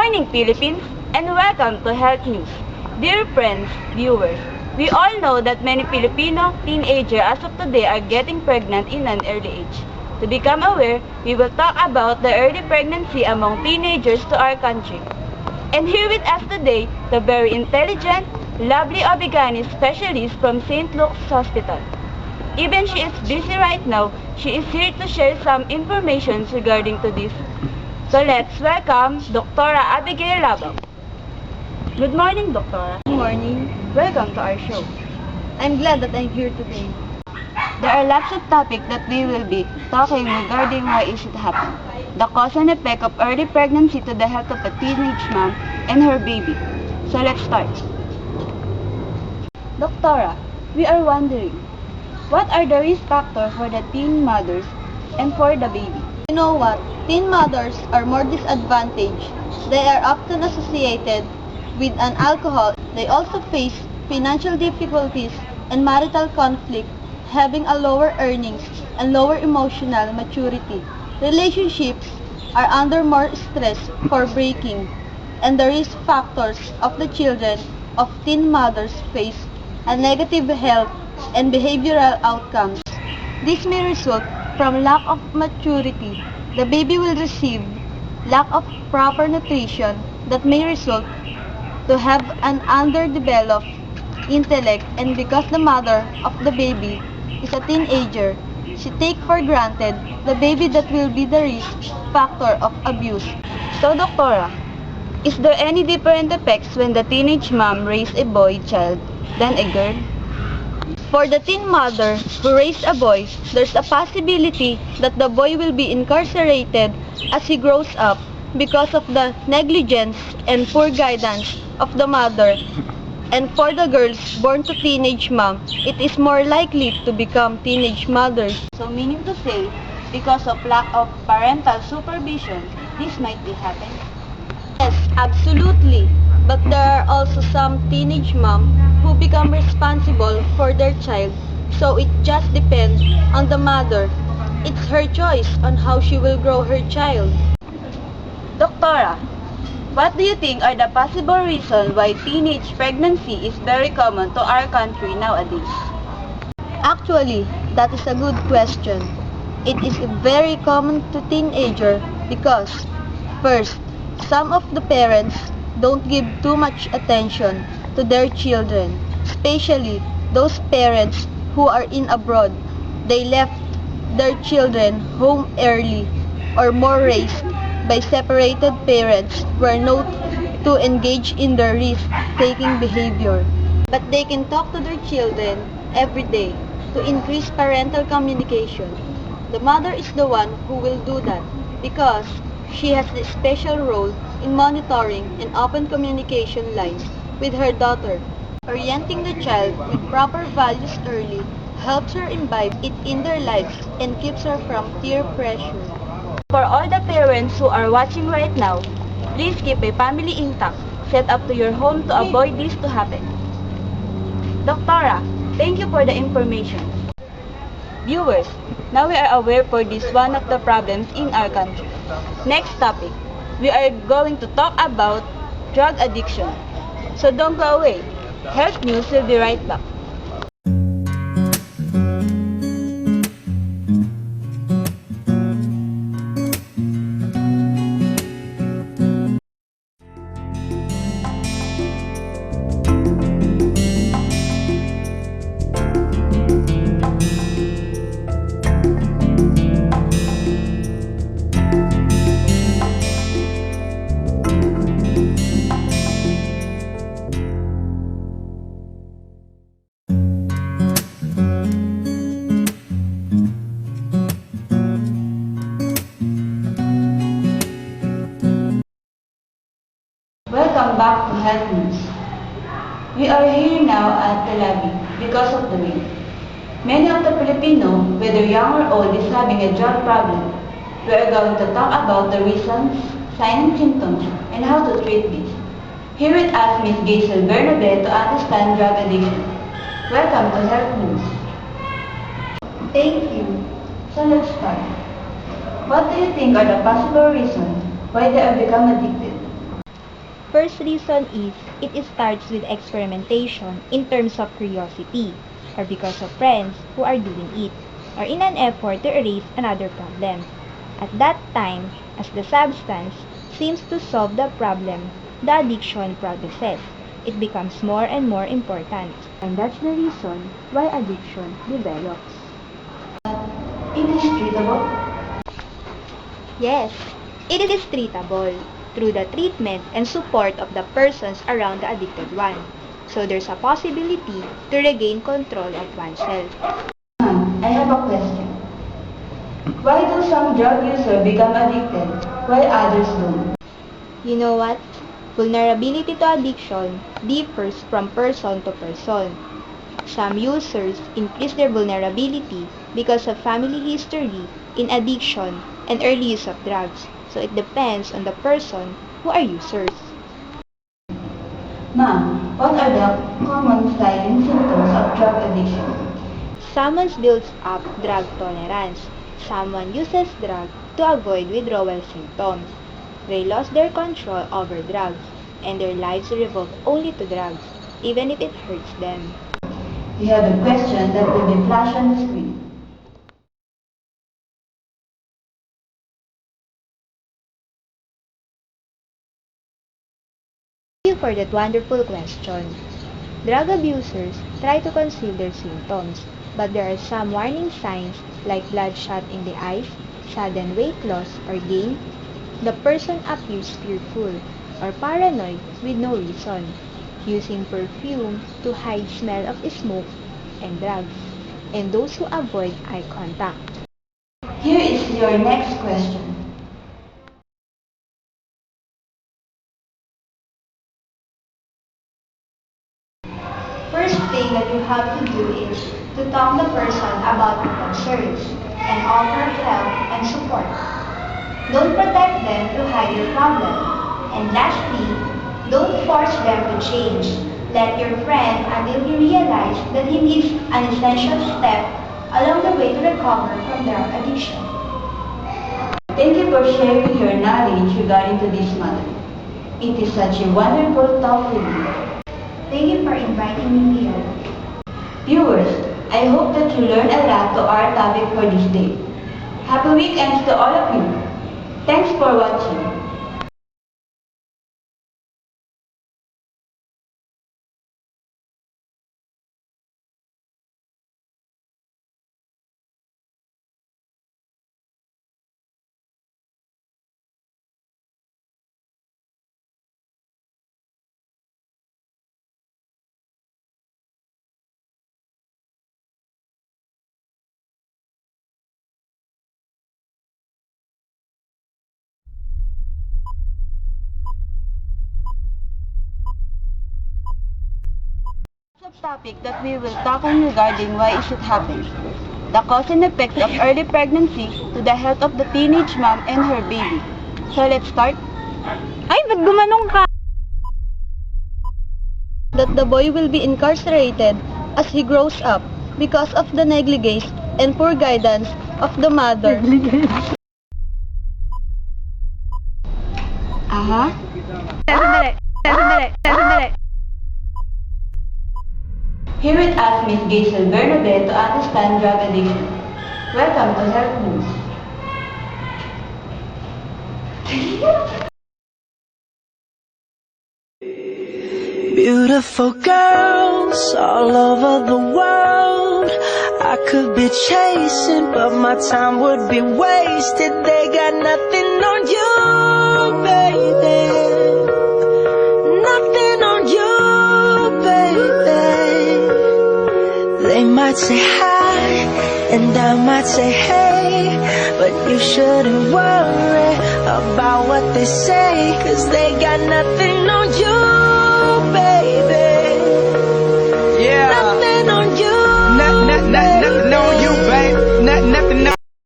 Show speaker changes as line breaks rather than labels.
morning, Philippines, and welcome to Health News. Dear friends, viewers, we all know that many Filipino teenagers as of today are getting pregnant in an early age. To become aware, we will talk about the early pregnancy among teenagers to our country. And here with us today, the very intelligent, lovely Obigani specialist from St. Luke's Hospital. Even she is busy right now, she is here to share some information regarding to this. So let's welcome Dr. Abigail Labao. Good morning, Doctora.
Good morning.
Welcome to our show.
I'm glad that I'm here today.
There are lots of topics that we will be talking regarding why it should happen. The cause and effect of early pregnancy to the health of a teenage mom and her baby. So let's start. Doctora, we are wondering, what are the risk factors for the teen mothers and for the baby?
You know what? Teen mothers are more disadvantaged. They are often associated with an alcohol. They also face financial difficulties and marital conflict, having a lower earnings and lower emotional maturity. Relationships are under more stress for breaking, and the risk factors of the children of teen mothers face a negative health and behavioral outcomes. This may result from lack of maturity. The baby will receive lack of proper nutrition that may result to have an underdeveloped intellect, and because the mother of the baby is a teenager, she take for granted the baby that will be the risk factor of abuse.
So, Doctora, is there any different effects when the teenage mom raise a boy child than a girl?
For the teen mother who raised a boy, there's a possibility that the boy will be incarcerated as he grows up because of the negligence and poor guidance of the mother. And for the girls born to teenage mom, it is more likely to become teenage mothers.
So, meaning to say, because of lack of parental supervision, this might be happening.
Yes, absolutely. But there are also some teenage moms who become responsible for their child, so it just depends on the mother. It's her choice on how she will grow her child.
Doctora, what do you think are the possible reasons why teenage pregnancy is very common to our country nowadays?
Actually, that is a good question. It is very common to teenager because, first, some of the parents don't give too much attention to their children, especially those parents who are in abroad. They left their children home early or more raised by separated parents were not to engage in their risk-taking behavior. But they can talk to their children every day to increase parental communication. The mother is the one who will do that because she has the special role in monitoring and open communication lines with her daughter. Orienting the child with proper values early helps her imbibe it in their lives and keeps her from peer pressure.
For all the parents who are watching right now, please keep a family intact, set up to your home to avoid this to happen. Doctora, thank you for the information. Viewers, now we are aware for this one of the problems in our country. Next topic, we are going to talk about drug addiction. So don't go away. Health News will be right back. Welcome back to Health News. We are here now at the lobby because of the rain. Many of the Filipino, whether young or old, is having a drug problem. We are going to talk about the reasons, signs and symptoms, and how to treat this. Here with us Ms. Gaisel Bernabe to understand drug addiction. Welcome to Health News.
Thank you.
So let's start. What do you think are the possible reasons why they have become addicted?
First reason is it starts with experimentation in terms of curiosity, or because of friends who are doing it, or in an effort to erase another problem. At that time, as the substance seems to solve the problem the addiction progresses, it becomes more and more important.
And that's the reason why addiction develops. It is treatable.
Yes, it is treatable through the treatment and support of the persons around the addicted one. So there's a possibility to regain control of oneself.
I have a question. Why do some drug users become addicted while others don't?
You know what? Vulnerability to addiction differs from person to person. Some users increase their vulnerability because of family history in addiction and early use of drugs. So it depends on the person who are users.
Ma'am, what are the common silent symptoms of drug addiction?
Someone builds up drug tolerance. Someone uses drugs to avoid withdrawal symptoms. They lost their control over drugs, and their lives revolve only to drugs, even if it hurts them.
We have a question that will be flashed on the screen.
Thank you for that wonderful question. Drug abusers try to conceal their symptoms, but there are some warning signs like bloodshot in the eyes, sudden weight loss or gain. The person appears fearful or paranoid with no reason, using perfume to hide smell of smoke and drugs, and those who avoid eye contact.
Here is your next question.
First thing that you have to do is to talk to the person about your concerns and offer help and support. Don't protect them to hide your problem. And lastly, don't force them to change. Let your friend until he realize that he needs an essential step along the way to recover from drug addiction.
Thank you for sharing your knowledge regarding to this matter. It is such a wonderful talk with you.
Thank you for inviting me here.
Viewers, I hope that you learned a lot to our topic for this day. Happy weekends to all of you. Thanks for watching. Topic that we will talk on regarding why it should happen. The cause and effects of early pregnancy to the health of the teenage mom and her baby. So let's start. Ay, ba't gumanong ka?
That the boy will be incarcerated as he grows up because of the negligence and poor guidance of the mother.
Aha. Here with us Miss Gaisel Bernabe to understand drug addiction. Welcome to Health News.
Beautiful girls all over the world. I could be chasing, but my time would be wasted. They got nothing on you, baby. Nothing on you, baby. They might say hi, and I might say hey, but you shouldn't worry about what they say, 'cause they got nothing on you, baby. Yeah. Nothing on you. Nothing on you, babe. Nothing on